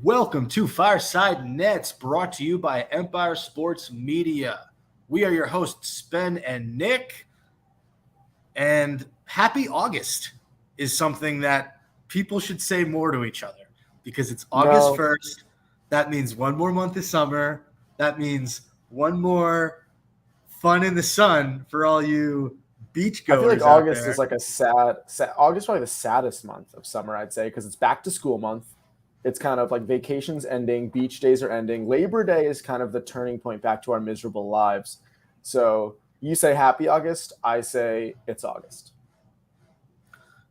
Welcome to Fireside Nets, brought to you by Empire Sports Media. We are your hosts, Spen and Nick. And happy August is something that people should say more to each other because it's August 1st. That means one more month of summer. That means one more fun in the sun for all you beachgoers. I feel like August is like a sad August is probably the saddest month of summer, I'd say, because it's back to school month. It's kind of like vacations ending, beach days are ending. Labor Day is kind of the turning point back to our miserable lives. So you say happy August, I say it's August.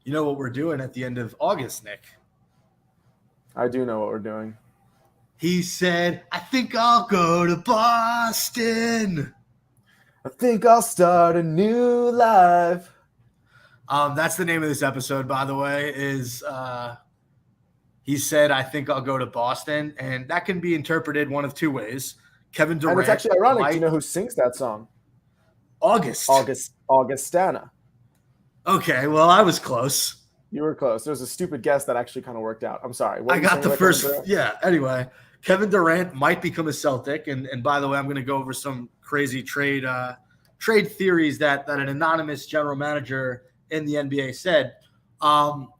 You know what we're doing at the end of August, Nick? I do know what we're doing. He said, I think I'll go to Boston. I think I'll start a new life. That's the name of this episode, by the way, he said, I think I'll go to Boston. And that can be interpreted one of two ways. Kevin Durant. And it's actually ironic. Do you know who sings that song? Augustana. Okay, well, I was close. You were close. There was a stupid guess that actually kind of worked out. I'm sorry. I got the first. Yeah, anyway. Kevin Durant might become a Celtic. And by the way, I'm going to go over some crazy trade theories that an anonymous general manager in the NBA said.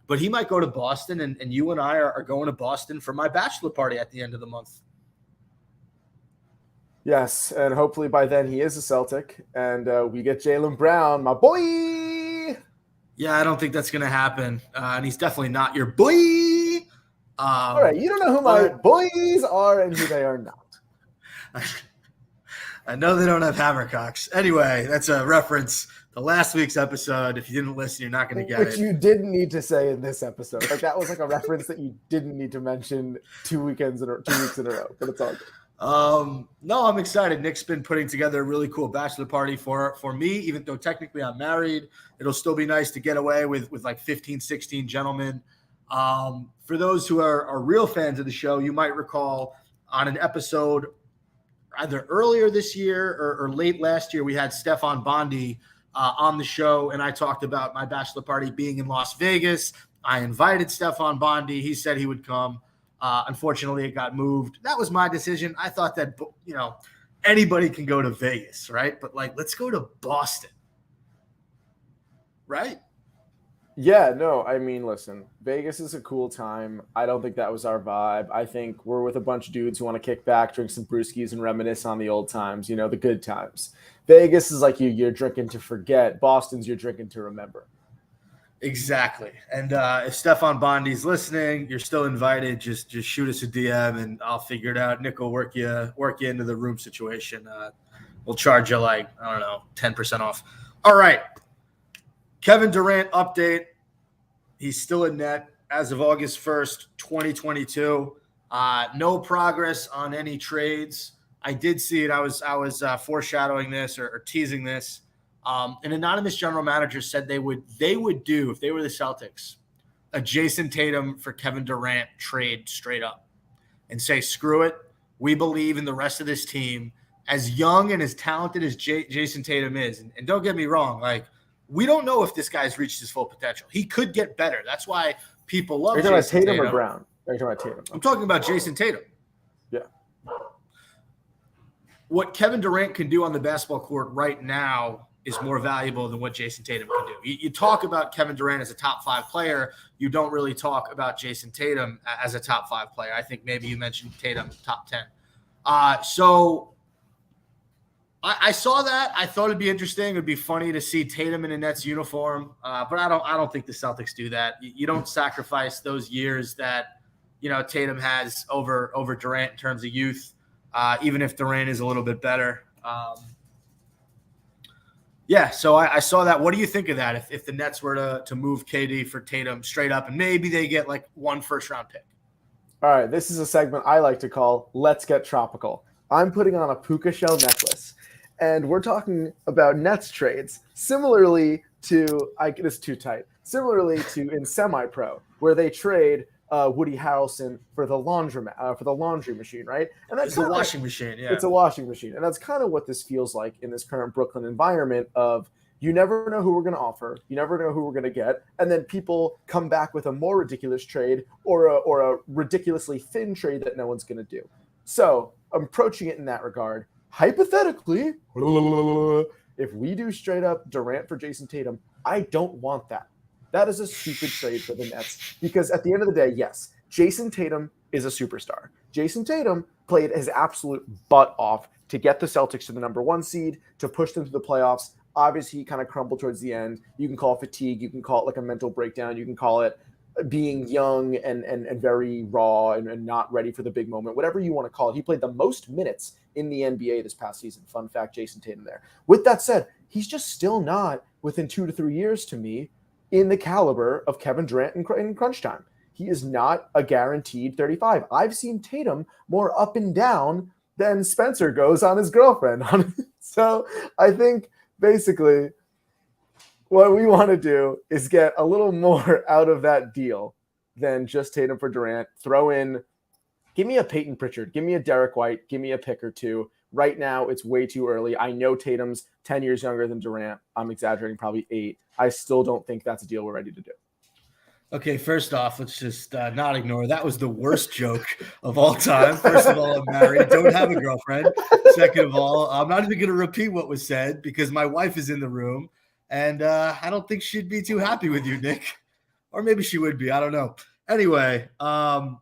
But he might go to Boston, and you and I are going to Boston for my bachelor party at the end of the month. Yes, and hopefully by then he is a Celtic, and we get Jaylen Brown, my boy. Yeah, I don't think that's going to happen, and he's definitely not your boy. All right, you don't know who my boys are and who they are not. I know they don't have hammercocks. Anyway, that's a reference to last week's episode. If you didn't listen, you're not going to get it. Which you didn't need to say in this episode. Like that was like a reference that you didn't need to mention 2 weeks in a row. But it's all good. No, I'm excited. Nick's been putting together a really cool bachelor party for me, even though technically I'm married. It'll still be nice to get away with like 15, 16 gentlemen. For those who are real fans of the show, you might recall on an episode either earlier this year or late last year, we had Stefan Bondi on the show, and I talked about my bachelor party being in Las Vegas. I invited Stefan Bondi. He said he would come. Unfortunately, it got moved. That was my decision. I thought that, anybody can go to Vegas, right? But, let's go to Boston, right? Yeah, no, I mean, listen, Vegas is a cool time. I don't think that was our vibe. I think we're with a bunch of dudes who want to kick back, drink some brewskis, and reminisce on the old times, the good times. Vegas is like you're drinking to forget. Boston's you're drinking to remember. Exactly. And if Stefan Bondi's listening, you're still invited. Just shoot us a DM, and I'll figure it out. Nick will work you into the room situation. We'll charge you 10% off. All right. Kevin Durant update. He's still in net as of August 1st, 2022. No progress on any trades. I did see it. I was foreshadowing this or teasing this. An anonymous general manager said they would do, if they were the Celtics, a Jason Tatum for Kevin Durant trade straight up and say, screw it. We believe in the rest of this team. As young and as talented as Jason Tatum is, and don't get me wrong, we don't know if this guy's reached his full potential. He could get better. That's why people love Jason Tatum. Are you talking about Tatum or Brown? Are you talking about Tatum? I'm talking about Jason Tatum. Yeah. What Kevin Durant can do on the basketball court right now is more valuable than what Jason Tatum can do. You talk about Kevin Durant as a top 5 player. You don't really talk about Jason Tatum as a top 5 player. I think maybe you mentioned Tatum top 10. So I saw that. I thought it'd be interesting. It'd be funny to see Tatum in a Nets uniform, but I don't think the Celtics do that. You don't sacrifice those years that Tatum has over Durant in terms of youth, even if Durant is a little bit better. So I saw that. What do you think of that? If the Nets were to move KD for Tatum straight up, and maybe they get one first-round pick? All right, this is a segment I like to call "Let's Get Tropical." I'm putting on a puka shell necklace. And we're talking about Nets trades, similarly to it's too tight. Similarly to in semi-pro, where they trade Woody Harrelson for the laundromat, for the laundry machine, right? And that's a washing machine. Yeah, it's a washing machine, and that's kind of what this feels like in this current Brooklyn environment. Of You never know who we're going to offer. You never know who we're going to get. And then people come back with a more ridiculous trade or a ridiculously thin trade that no one's going to do. So I'm approaching it in that regard. Hypothetically, if we do straight up Durant for Jason Tatum, I don't want that. That is a stupid trade for the Nets because at the end of the day, yes, Jason Tatum is a superstar. Jason Tatum played his absolute butt off to get the Celtics to the number 1 seed, to push them to the playoffs. Obviously, he kind of crumbled towards the end. You can call it fatigue. You can call it like a mental breakdown. You can call it being young and very raw and not ready for the big moment, whatever you want to call it. He played the most minutes in the NBA this past season. Fun fact, Jason Tatum there. With that said, he's just still not within 2 to 3 years to me in the caliber of Kevin Durant in crunch time. He is not a guaranteed 35. I've seen Tatum more up and down than Spencer goes on his girlfriend. So I think basically what we want to do is get a little more out of that deal than just Tatum for Durant. Throw in, give me a Peyton Pritchard, give me a Derek White, give me a pick or two. Right now, it's way too early. I know Tatum's 10 years younger than Durant. I'm exaggerating, probably 8. I still don't think that's a deal we're ready to do. Okay, first off, let's just not ignore that was the worst joke of all time. First of all, I'm married, don't have a girlfriend. Second of all, I'm not even going to repeat what was said because my wife is in the room, and I don't think she'd be too happy with you, Nick. Or maybe she would be. I don't know. Anyway, how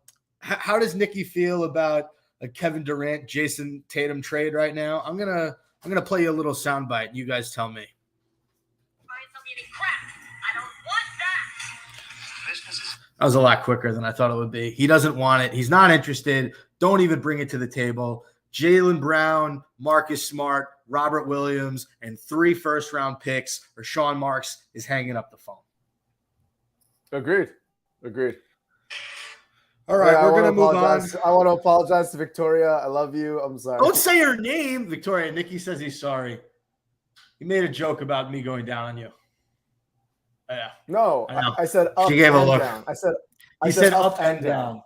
does Nikki feel about a Kevin Durant, Jason Tatum trade right now? I'm gonna play you a little soundbite, and you guys tell me. That was a lot quicker than I thought it would be. He doesn't want it. He's not interested. Don't even bring it to the table. Jaylen Brown, Marcus Smart, Robert Williams, and 3 first-round picks, or Sean Marks is hanging up the phone. Agreed. All right, we're going to move on. I want to apologize to Victoria. I love you. I'm sorry. Don't say her name, Victoria. Nikki says he's sorry. He made a joke about me going down on you. Yeah. No, I said up. She gave a and look. Down. I said up and down.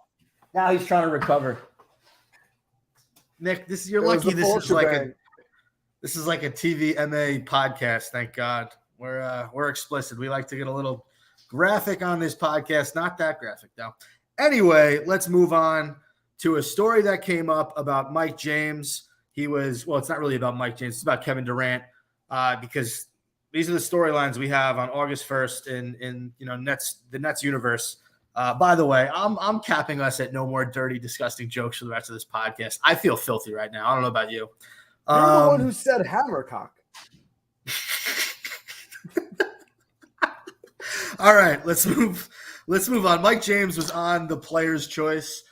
Now he's trying to recover. Nick, you're lucky. This is like a TV MA podcast. Thank God. We're explicit. We like to get a little graphic on this podcast. Not that graphic though. Anyway, let's move on to a story that came up about Mike James. It's not really about Mike James. It's about Kevin Durant because these are the storylines we have on August 1st in the Nets universe. By the way, I'm capping us at no more dirty, disgusting jokes for the rest of this podcast. I feel filthy right now. I don't know about you. You're the one who said hammercock. All right, let's move on. Mike James was on The Player's Choice.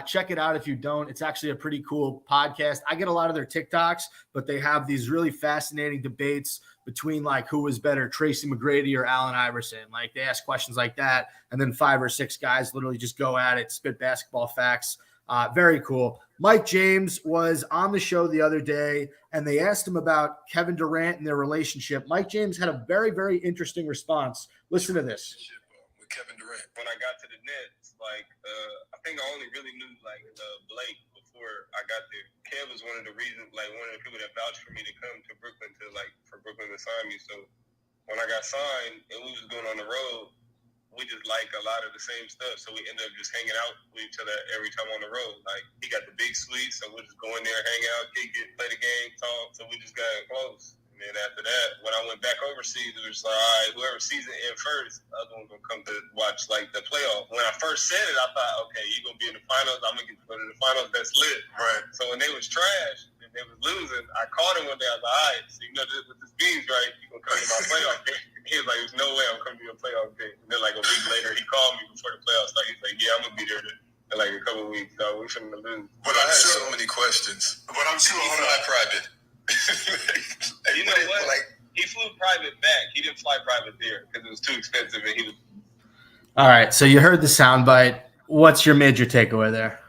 Check it out if you don't. It's actually a pretty cool podcast. I get a lot of their TikToks, but they have these really fascinating debates between like who was better, Tracy McGrady or Allen Iverson. Like they ask questions like that, and then 5 or 6 guys literally just go at it, spit basketball facts. Very cool. Mike James was on the show the other day, and they asked him about Kevin Durant and their relationship. Mike James had a very, very interesting response. Listen to this. With Kevin Durant. When I got to the Nets, I think I only really knew Blake before I got there. Kev was one of the people that vouched for me to come to Brooklyn for Brooklyn to sign me. So when I got signed and we was going on the road, we just like a lot of the same stuff. So we ended up just hanging out with each other every time on the road. Like he got the big suite, so we'll just go in there, hang out, kick it, play the game, talk. So we just got close. And then after that, when I went back overseas, it was like, all right, whoever season in first, the other one's gonna come to watch the playoff. When I first said it, I thought, okay, you're gonna be in the finals. I'm gonna get to go to the finals. That's lit. Right. So when they was trash and they was losing, I called him one day. I was like, all right, so what this means, right? You're gonna come to my playoff game. He was like, there's no way I'm coming to your playoff game. And then a week later, he called me before the playoffs started. He's like, yeah, I'm gonna be there in a couple of weeks. So we shouldn't lose. But I had so many questions. But I'm sure he's not private. You know what? He flew private back. He didn't fly private there because it was too expensive. And he was. All right, so you heard the soundbite. What's your major takeaway there?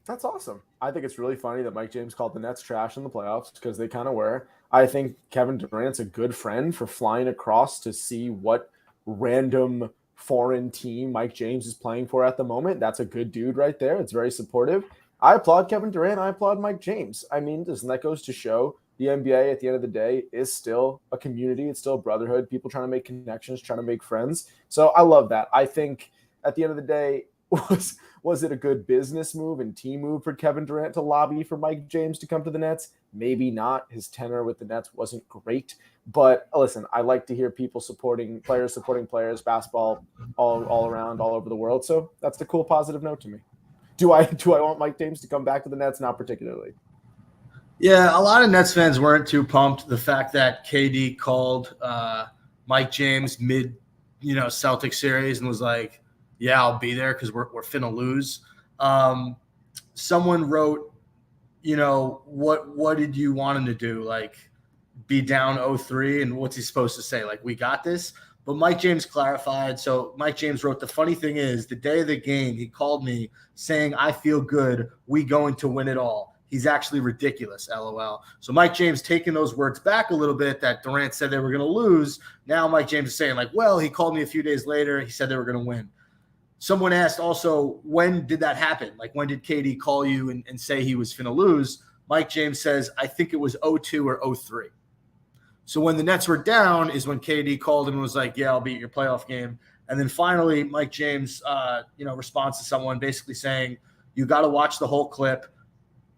That's awesome. I think it's really funny that Mike James called the Nets trash in the playoffs because they kind of were. I think Kevin Durant's a good friend for flying across to see what random foreign team Mike James is playing for at the moment. That's a good dude right there. It's very supportive. I applaud Kevin Durant. I applaud Mike James. I mean, that goes to show the NBA at the end of the day is still a community. It's still a brotherhood. People trying to make connections, trying to make friends. So I love that. I think at the end of the day, was it a good business move and team move for Kevin Durant to lobby for Mike James to come to the Nets? Maybe not. His tenure with the Nets wasn't great. But listen, I like to hear people supporting players, basketball all around, all over the world. So that's the cool positive note to me. Do I want Mike James to come back to the Nets? Not particularly. Yeah, a lot of Nets fans weren't too pumped. The fact that KD called Mike James mid, Celtic series and was like, "Yeah, I'll be there because we're finna lose." Someone wrote, what did you want him to do? Like, be down 0-3, and what's he supposed to say? Like, we got this. But Mike James clarified. So Mike James wrote, the funny thing is, the day of the game, he called me saying, "I feel good. We going to win it all." He's actually ridiculous, LOL. So Mike James taking those words back a little bit that Durant said they were going to lose. Now Mike James is saying, like, well, he called me a few days later. He said they were going to win. Someone asked also, when did that happen? Like, when did KD call you and say he was going to lose? Mike James says, I think it was 0-2 or 0-3. So when the Nets were down is when KD called him and was like, yeah, I'll be at your playoff game. And then finally, Mike James, responds to someone basically saying, you got to watch the whole clip.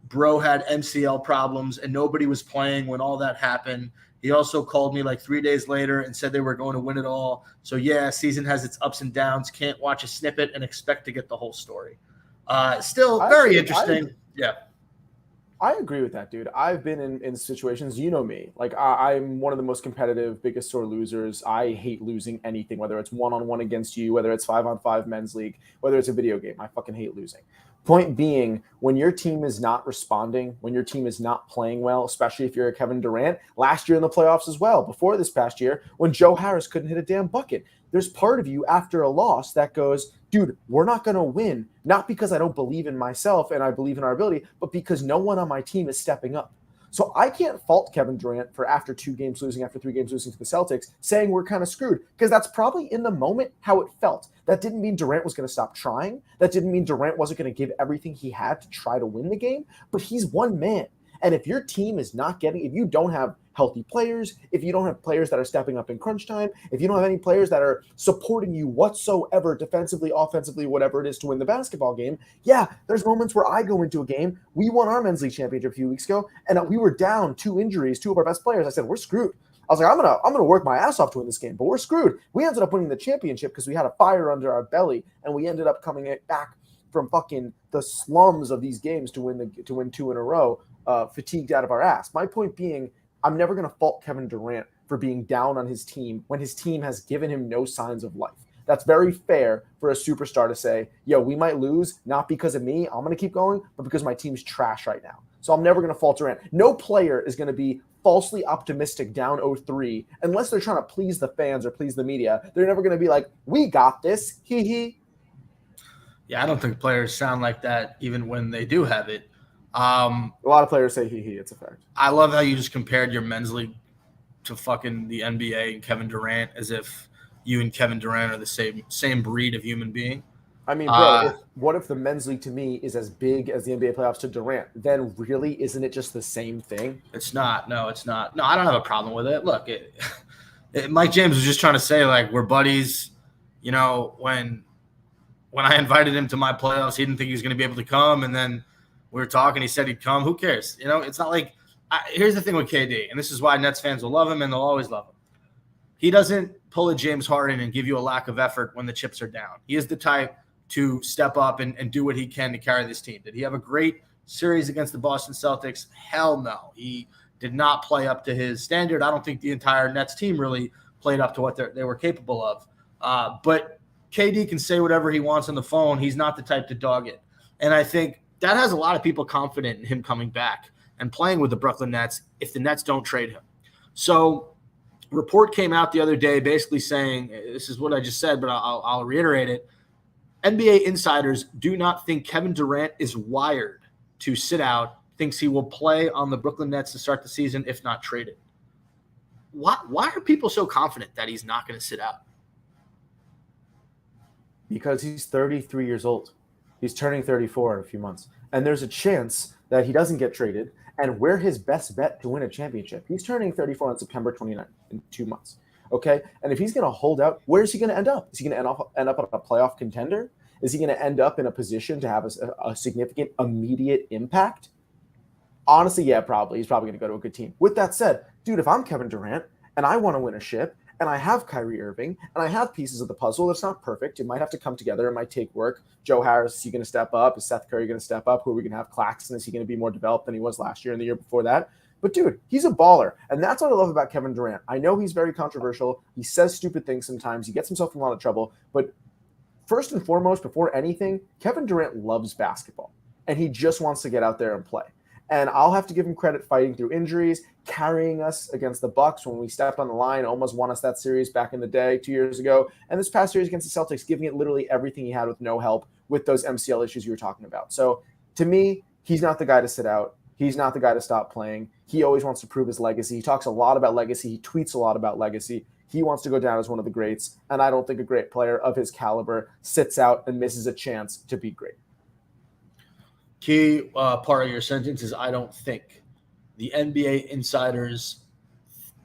Bro had MCL problems and nobody was playing when all that happened. He also called me like 3 days later and said they were going to win it all. So, yeah, season has its ups and downs. Can't watch a snippet and expect to get the whole story. Still very interesting. I agree with that, dude. I've been in situations, you know me. Like, I'm one of the most competitive, biggest sore losers. I hate losing anything, whether it's one-on-one against you, whether it's 5-on-5 men's league, whether it's a video game. I fucking hate losing. Point being, when your team is not responding, when your team is not playing well, especially if you're a Kevin Durant, last year in the playoffs as well, before this past year, when Joe Harris couldn't hit a damn bucket, there's part of you after a loss that goes, dude, we're not going to win, not because I don't believe in myself and I believe in our ability, but because no one on my team is stepping up. So I can't fault Kevin Durant for after 3 games losing to the Celtics, saying we're kind of screwed, because that's probably in the moment how it felt. That didn't mean Durant was going to stop trying. That didn't mean Durant wasn't going to give everything he had to try to win the game, but he's one man. And if your team is not getting, if you don't have healthy players, if you don't have players that are stepping up in crunch time, if you don't have any players that are supporting you whatsoever, defensively, offensively, whatever it is to win the basketball game, yeah, there's moments where I go into a game. We won our men's league championship a few weeks ago, and we were down 2 injuries, 2 of our best players. I said, we're screwed. I was like, I'm gonna work my ass off to win this game, but we're screwed. We ended up winning the championship because we had a fire under our belly, and we ended up coming back from fucking the slums of these games to win 2 in a row, fatigued out of our ass. My point being, I'm never going to fault Kevin Durant for being down on his team when his team has given him no signs of life. That's very fair for a superstar to say, yo, we might lose, not because of me, I'm going to keep going, but because my team's trash right now. So I'm never going to fault Durant. No player is going to be falsely optimistic down 0-3 unless they're trying to please the fans or please the media. They're never going to be like, we got this, hee hee. Yeah, I don't think players sound like that even when they do have it. A lot of players say hee hee. It's a fact. I love how you just compared your men's league to fucking the NBA and Kevin Durant as if you and Kevin Durant are the same breed of human being. I mean, bro, what if the men's league to me is as big as the NBA playoffs to Durant? Then really, isn't it just the same thing? It's not. No, it's not. No, I don't have a problem with it. Look, Mike James was just trying to say, like, we're buddies. You know, when I invited him to my playoffs, he didn't think he was going to be able to come, and then we were talking. He said he'd come. Who cares? You know, it's not like here's the thing with KD, and this is why Nets fans will love him and they'll always love him. He doesn't pull a James Harden and give you a lack of effort when the chips are down. He is the type to step up and do what he can to carry this team. Did he have a great series against the Boston Celtics? Hell no. He did not play up to his standard. I don't think the entire Nets team really played up to what they were capable of. But KD can say whatever he wants on the phone. He's not the type to dog it. And I think that has a lot of people confident in him coming back and playing with the Brooklyn Nets if the Nets don't trade him. So report came out the other day basically saying, this is what I just said, but I'll reiterate it. NBA insiders do not think Kevin Durant is wired to sit out, thinks he will play on the Brooklyn Nets to start the season if not traded. Why are people so confident that he's not going to sit out? Because he's 33 years old. He's turning 34 in a few months. And there's a chance that he doesn't get traded and we're his best bet to win a championship. He's turning 34 on September 29th in 2 months. Okay. And if he's going to hold out, where is he going to end up? Is he going to end up on a playoff contender? Is he going to end up in a position to have a significant immediate impact? Honestly, yeah, probably. He's probably going to go to a good team. With that said, dude, if I'm Kevin Durant and I want to win a ship and I have Kyrie Irving and I have pieces of the puzzle that's not perfect, it might have to come together. It might take work. Joe Harris, is he going to step up? Is Seth Curry going to step up? Who are we going to have? Claxton, is he going to be more developed than he was last year and the year before that? But, dude, he's a baller. And that's what I love about Kevin Durant. I know he's very controversial. He says stupid things sometimes. He gets himself in a lot of trouble. But first and foremost, before anything, Kevin Durant loves basketball. And he just wants to get out there and play. And I'll have to give him credit fighting through injuries, carrying us against the Bucks when we stepped on the line, almost won us that series back in the day 2 years ago. And this past series against the Celtics, giving it literally everything he had with no help with those MCL issues you were talking about. So to me, he's not the guy to sit out. He's not the guy to stop playing. He always wants to prove his legacy. He talks a lot about legacy. He tweets a lot about legacy. He wants to go down as one of the greats. And I don't think a great player of his caliber sits out and misses a chance to be great. Key part of your sentence is I don't think. The NBA insiders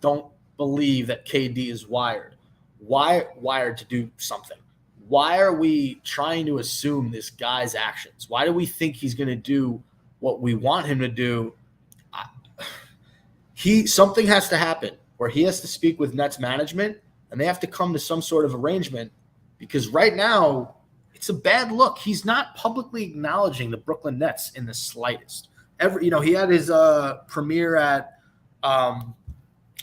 don't believe that KD is wired. Why wired to do something? Why are we trying to assume this guy's actions? Why do we think he's going to do what we want him to do? Something has to happen where he has to speak with Nets management and they have to come to some sort of arrangement, because right now it's a bad look. He's not publicly acknowledging the Brooklyn Nets in the slightest. He had his premiere at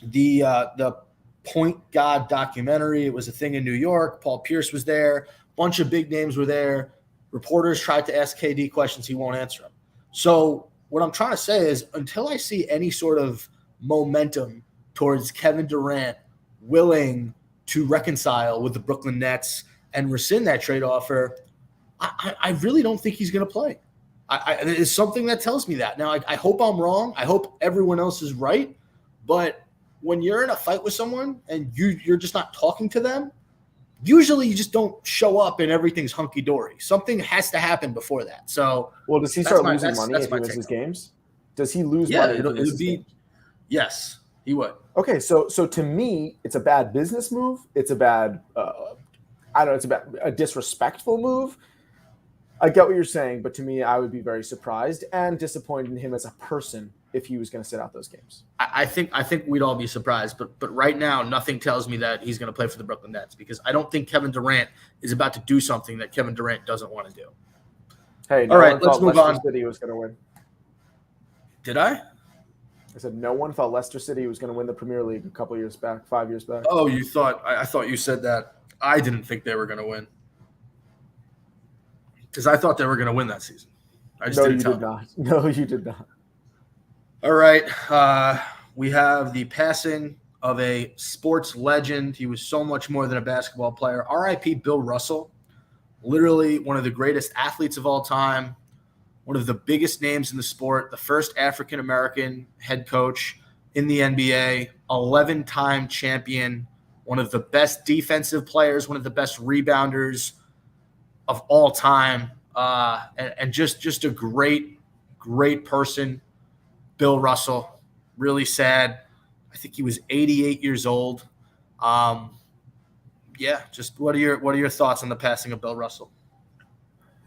the Point God documentary. It was a thing in New York. Paul Pierce was there. A bunch of big names were there. Reporters tried to ask KD questions. He won't answer them. So what I'm trying to say is, until I see any sort of momentum towards Kevin Durant willing to reconcile with the Brooklyn Nets and rescind that trade offer, I really don't think he's going to play. It's something that tells me that. Now, I hope I'm wrong. I hope everyone else is right. But when you're in a fight with someone and you're just not talking to them, usually you just don't show up and everything's hunky-dory. Something has to happen before that. So, well, does he start losing money if he misses games? Does he lose money? It would be. Yes, he would. Okay, so to me, it's a bad business move. It's a bad, it's a disrespectful move. I get what you're saying, but to me, I would be very surprised and disappointed in him as a person if he was going to sit out those games. I think we'd all be surprised, but right now, nothing tells me that he's going to play for the Brooklyn Nets, because I don't think Kevin Durant is about to do something that Kevin Durant doesn't want to do. Hey, all right, let's move on. City was going to win. Did I? I said no one thought Leicester City was going to win the Premier League a couple years back, 5 years back. Oh, you thought? I thought you said that. I didn't think they were going to win, because I thought they were going to win that season. I just didn't tell you. No, you did not. All right. We have the passing of a sports legend. He was so much more than a basketball player. R.I.P. Bill Russell, literally one of the greatest athletes of all time, one of the biggest names in the sport, the first African-American head coach in the NBA, 11-time champion, one of the best defensive players, one of the best rebounders of all time, and just a great person. Bill Russell, really sad. I think he was 88 years old. Just what are your thoughts on the passing of Bill Russell?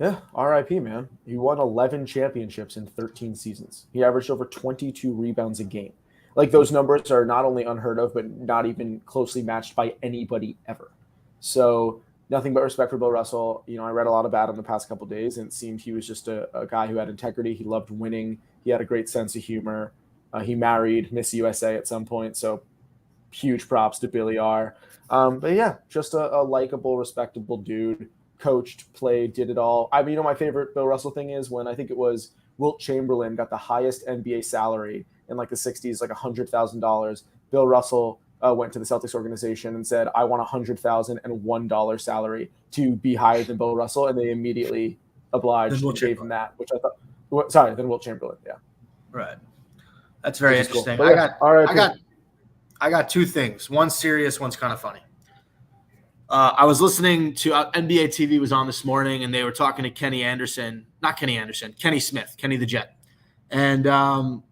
Yeah, RIP, man. He won 11 championships in 13 seasons. He averaged over 22 rebounds a game. Like, those numbers are not only unheard of, but not even closely matched by anybody ever. So nothing but respect for Bill Russell. I read a lot about him the past couple of days, and it seemed he was just a guy who had integrity. He loved winning. He had a great sense of humor. He married Miss USA at some point, so huge props to Billy R. But yeah, just a likable, respectable dude. Coached, played, did it all. I mean, my favorite Bill Russell thing is when I think it was Wilt Chamberlain got the highest NBA salary in like the 60s, like $100,000. Bill Russell went to the Celtics organization and said, I want $100,001 salary to be higher than Bill Russell. And they immediately obliged and gave him that, which I thought, then Wilt Chamberlain. Yeah. Right. That's very interesting. Cool. I got two things. One's serious, one's kind of funny. I was listening to NBA TV was on this morning, and they were talking to Kenny Smith, Kenny the Jet. And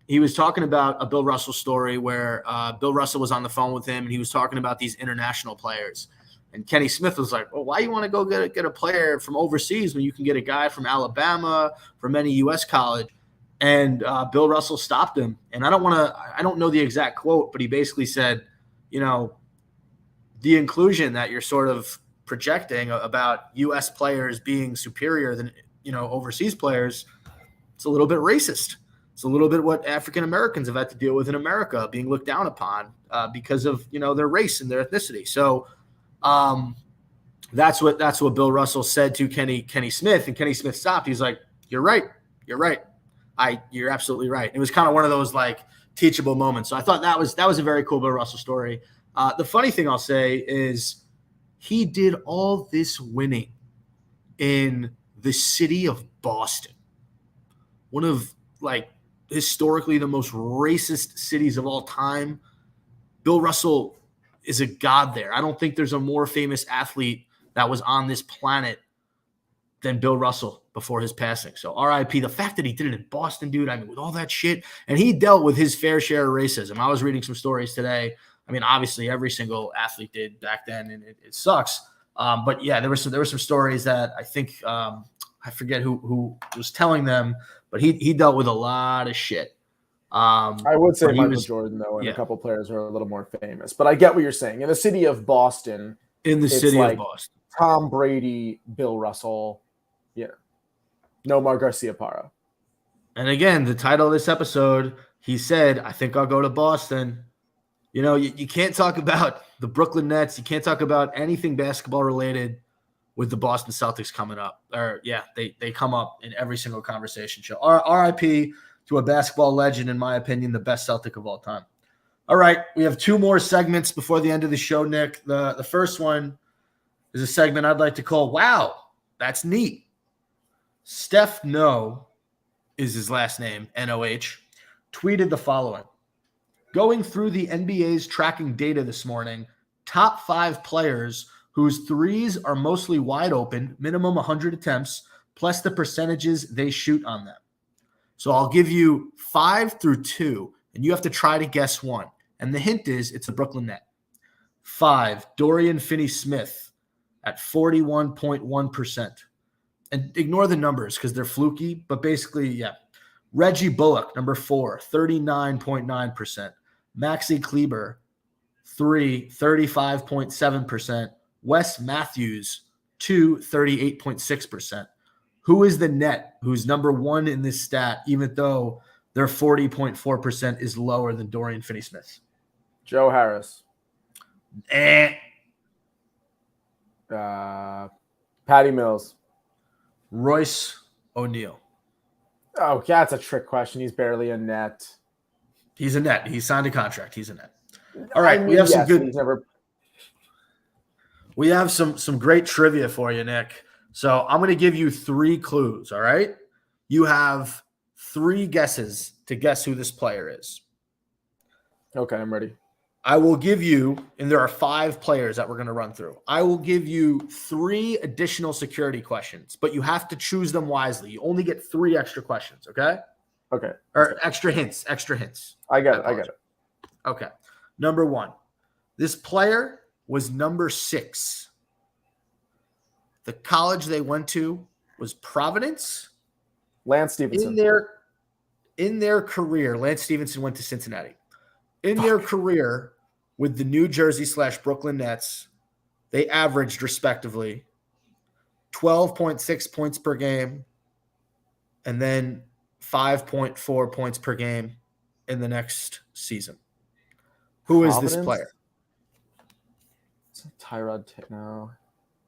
he was talking about a Bill Russell story where Bill Russell was on the phone with him, and he was talking about these international players. And Kenny Smith was like, well, why you want to go get a player from overseas when you can get a guy from Alabama, from any U.S. college? And Bill Russell stopped him. And I don't know the exact quote, but he basically said, the inclusion that you're sort of projecting about U.S. players being superior than, overseas players, it's a little bit racist. It's a little bit what African Americans have had to deal with in America, being looked down upon because of their race and their ethnicity. So that's what Bill Russell said to Kenny Smith, and Kenny Smith stopped. He's like, "You're right. You're absolutely right." It was kind of one of those like teachable moments. So I thought that was a very cool Bill Russell story. The funny thing I'll say is he did all this winning in the city of Boston, one of like historically the most racist cities of all time. Bill Russell is a god there. I don't think there's a more famous athlete that was on this planet than Bill Russell before his passing. So RIP, the fact that he did it in Boston, dude, I mean, with all that shit, and he dealt with his fair share of racism. I was reading some stories today. I mean, obviously every single athlete did back then, and it sucks. But yeah, there were some stories that I think I forget who was telling them, but he dealt with a lot of shit. I would say Michael Jordan, though, and a couple players are a little more famous. But I get what you're saying. In the city of Boston, of Boston, Tom Brady, Bill Russell, Nomar Garciaparra. And again, the title of this episode, he said, "I think I'll go to Boston." You can't talk about the Brooklyn Nets. You can't talk about anything basketball related with the Boston Celtics coming up. They come up in every single conversation show. RIP to a basketball legend, in my opinion, the best Celtic of all time. All right, we have two more segments before the end of the show, Nick. The first one is a segment I'd like to call, Wow, That's Neat. Steph No is his last name, N-O-H, tweeted the following. Going through the NBA's tracking data this morning, top 5 players whose threes are mostly wide open, minimum 100 attempts, plus the percentages they shoot on them. So I'll give you 5 through 2, and you have to try to guess one. And the hint is it's a Brooklyn Net. 5, Dorian Finney-Smith at 41.1%. And ignore the numbers because they're fluky, but basically, yeah. Reggie Bullock, number 4, 39.9%. Maxi Kleber, 3, 35.7%. Wes Matthews, 2, 38.6%. Who is the net who's number 1 in this stat, even though their 40.4% is lower than Dorian Finney-Smith? Joe Harris. Patty Mills. Royce O'Neal. Oh, that's a trick question. He's barely a net. He's a net. He signed a contract. He's a net. All right, we have some good. We have some great trivia for you, Nick. So I'm going to give you 3 clues. All right, you have 3 guesses to guess who this player is. Okay, I'm ready. I will give you, and there are 5 players that we're going to run through. I will give you 3 additional security questions, but you have to choose them wisely. You only get 3 extra questions, okay? Okay. Or extra hints. I got it. Okay. Number 1. This player was number 6. The college they went to was Providence. Lance Stevenson. In their career, Lance Stevenson went to Cincinnati. In their career with the New Jersey/Brooklyn Nets, they averaged respectively 12.6 points per game and then 5.4 points per game in the next season. Who is this player? It's Tyrod no.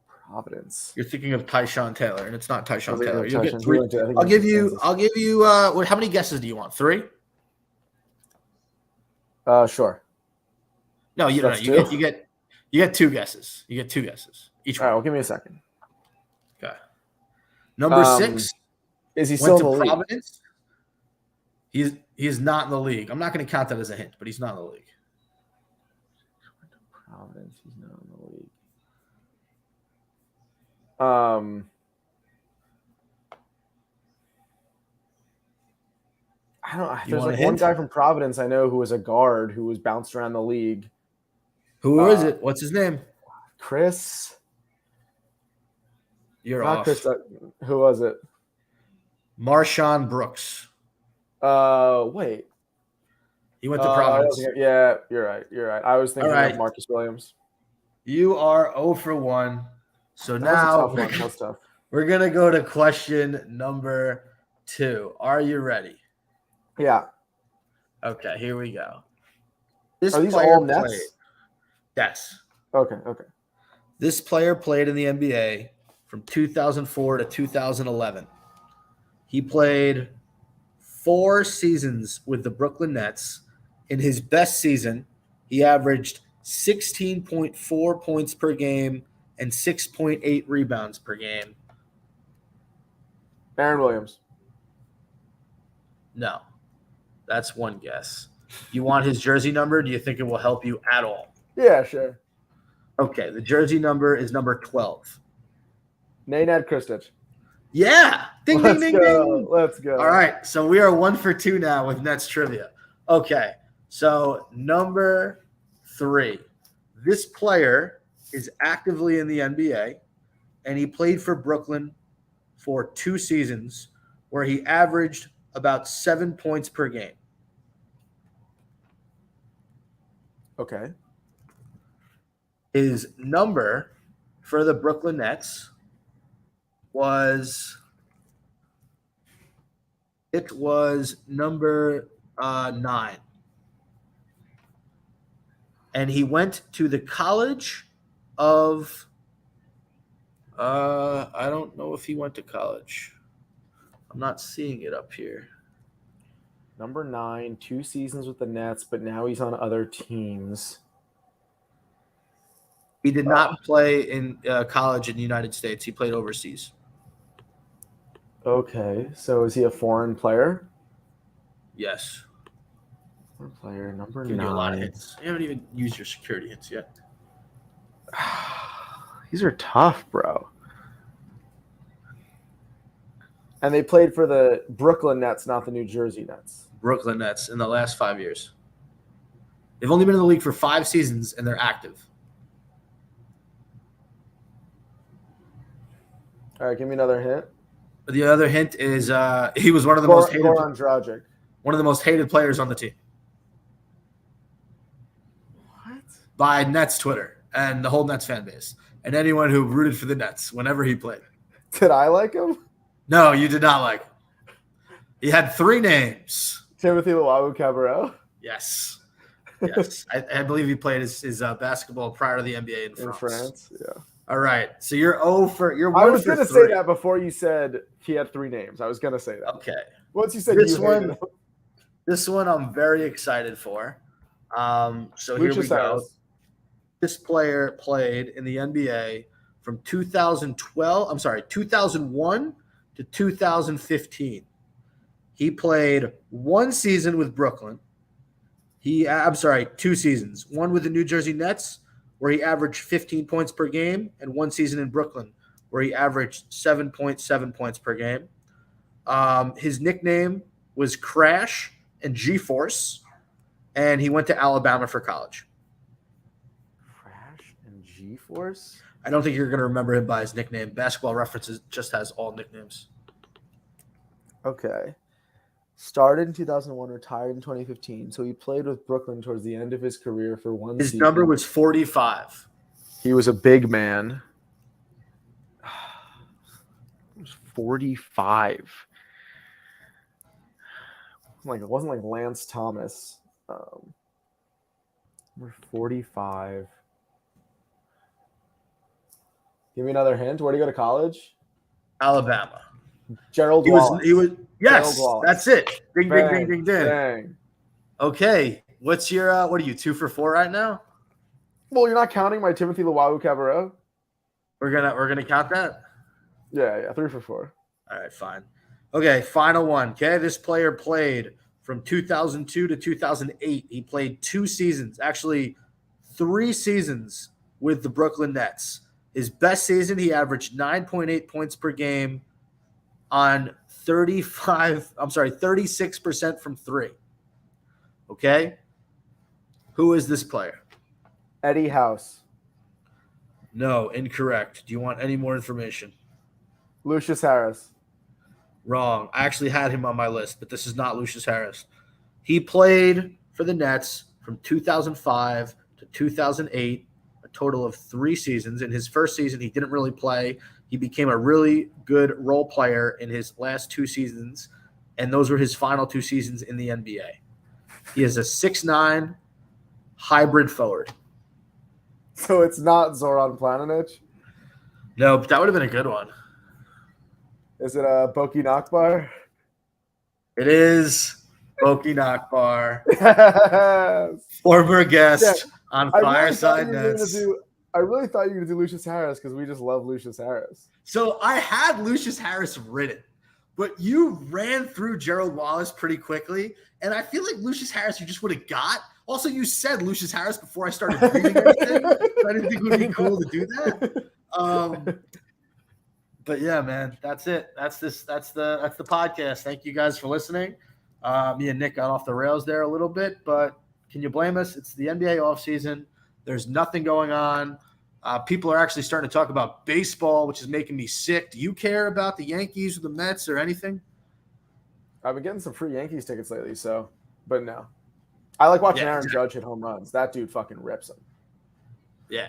Providence. You're thinking of Tyshawn Taylor, and it's not Tyshawn Taylor. You'll get 3. I'll give you. How many guesses do you want? 3? Sure. No, you don't. You get 2 guesses. You get 2 guesses each. All right, well, give me a second. Okay. Number 6. Is he still in the league? Providence. He is not in the league. I'm not going to count that as a hint, but he's not in the league. Providence. He's not in the league. I don't. You There's want a like one hint? guy from Providence I know who was a guard who was bounced around the league. Who is it? What's his name? Chris, You're not off. Chris. Who was it? Marshawn Brooks. Wait. He went to Providence. Yeah, you're right. You're right. I was thinking right. of Marcus Williams. You are 0 for 1. So That now was a tough one. That's tough. we're going to go to question number 2. Are you ready? Yeah. Okay, here we go. Are these all Nets? played. Yes. Okay. This player played in the NBA from 2004 to 2011. He played 4 seasons with the Brooklyn Nets. In his best season, he averaged 16.4 points per game and 6.8 rebounds per game. Aaron Williams. No, that's one guess. You want his jersey number? Do you think it will help you at all? Yeah, sure. Okay, the jersey number is number 12. Nenad Kristic. Yeah. Ding, Let's ding, go. ding. Let's go. All right, so we are 1 for 2 now with Nets trivia. Okay, so number 3. This player is actively in the NBA, and he played for Brooklyn for 2 seasons where he averaged about 7 points per game. Okay. His number for the Brooklyn Nets was number 9. And he went to the College of I don't know if he went to college. I'm not seeing it up here. Number 9, 2 seasons with the Nets, but now he's on other teams. He did not play in college in the United States. He played overseas. Okay, so is he a foreign player? Yes. Foreign player, number Give you a lot of 9. hits. You haven't even used your security hits yet. These are tough, bro. And they played for the Brooklyn Nets, not the New Jersey Nets. Brooklyn Nets in the last 5 years. They've only been in the league for 5 seasons, and they're active. All right, give me another hint. The other hint is he was one of the most hated Goran Dragic. one of the most hated players on the team What? by Nets Twitter and the whole Nets fan base and anyone who rooted for the Nets whenever he played. Did I like him? No, you did not like him. He had 3 names. Timothy Luwawu-Cabarrot. Yes. Yes. I believe he played his basketball prior to the NBA in France. In France, yeah. All right. So you're 1 for 3. I was going to say that before you said he had 3 names. I was going to say that. Okay. Once you said This you one- hated him. This one I'm very excited for. So here we go. This player played in the NBA from 2001 to 2015. He played 1 season with Brooklyn. 2 seasons. One with the New Jersey Nets, where he averaged 15 points per game, and 1 season in Brooklyn, where he averaged 7.7 points per game. His nickname was Crash and G-Force, and he went to Alabama for college. Crash and G-Force? I don't think you're going to remember him by his nickname. Basketball References just has all nicknames. Okay. Started in 2001, retired in 2015. So he played with Brooklyn towards the end of his career for 1 His season. number was 45. He was a big man. He was 45. It wasn't like Lance Thomas. Number 45. Give me another hint. Where did he go to college? Alabama. Gerald He Wallace. was yes, Gerald Wallace. that's it. Ding, Bang, ding, ding, ding, ding. Dang. Okay. What's your what are you, 2 for 4 right now? Well, you're not counting my Timothy Luwawu-Cabarrot? We're gonna count that? Yeah, 3 for 4. All right, fine. Okay, final one. Okay, this player played from 2002 to 2008. He played 2 seasons, actually 3 seasons with the Brooklyn Nets. His best season, he averaged 9.8 points per game, on 36% from three. Okay? Who is this player? Eddie House. No, incorrect. Do you want any more information? Lucius Harris. Wrong. I actually had him on my list, but this is not Lucius Harris. He played for the Nets from 2005 to 2008, a total of 3 seasons. In his first season, he didn't really play. He became a really good role player in his last 2 seasons, and those were his final 2 seasons in the NBA. He is a 6'9" hybrid forward. So it's not Zoran Planinic? No, but that would have been a good one. Is it Boki Nakbar? It is Boki Nakbar, Yes. former guest Yeah, on I really Fireside thought you were gonna Nets. I really thought you were going to do Lucius Harris because we just love Lucius Harris. So I had Lucius Harris written, but you ran through Gerald Wallace pretty quickly, and I feel like Lucius Harris you just would have got. Also, you said Lucius Harris before I started reading anything. So I didn't think it would be cool to do that. But yeah, man, that's it. That's the podcast. Thank you guys for listening. Me and Nick got off the rails there a little bit, but can you blame us? It's the NBA offseason. There's nothing going on. People are actually starting to talk about baseball, which is making me sick. Do you care about the Yankees or the Mets or anything? I've been getting some free Yankees tickets lately, but no. I like watching Yeah, Aaron exactly. Judge hit home runs. That dude fucking rips them. Yeah.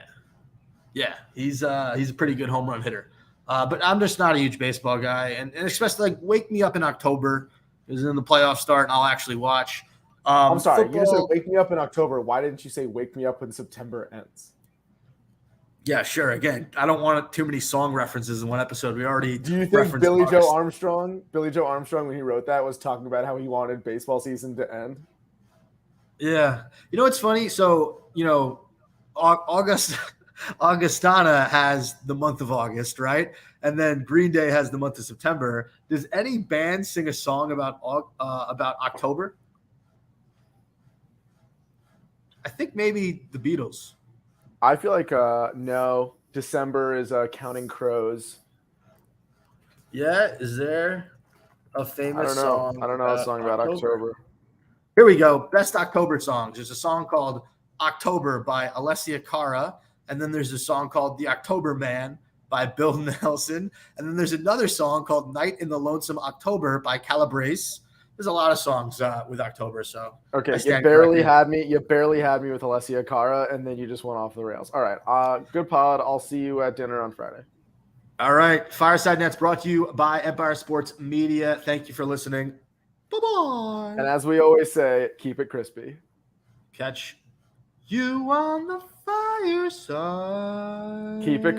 He's a pretty good home run hitter. But I'm just not a huge baseball guy, and especially like wake me up in October, because then the playoffs start and I'll actually watch. I'm sorry. Football, You just said wake me up in October. Why didn't you say wake me up when September ends? Yeah, sure. Again, I don't want too many song references in one episode. We already Do you think referenced Billy August. Joe Armstrong, when he wrote that, was talking about how he wanted baseball season to end? Yeah. You know what's funny? So, Augustana has the month of August, right? And then Green Day has the month of September. Does any band sing a song about October? I think maybe the Beatles. I feel like no. December is Counting Crows. Yeah, is there a famous song? I don't know a song about October. Here we go. Best October songs. There's a song called October by Alessia Cara. And then there's a song called The October Man by Bill Nelson. And then there's another song called Night in the Lonesome October by Calabrese. There's a lot of songs with October. So okay, I you stand barely corrected. had me. You barely had me with Alessia Cara, and then you just went off the rails. All right. Good pod. I'll see you at dinner on Friday. All right. Fireside Nets brought to you by Empire Sports Media. Thank you for listening. Bye-bye. And as we always say, keep it crispy. Catch you on the fireside. Keep it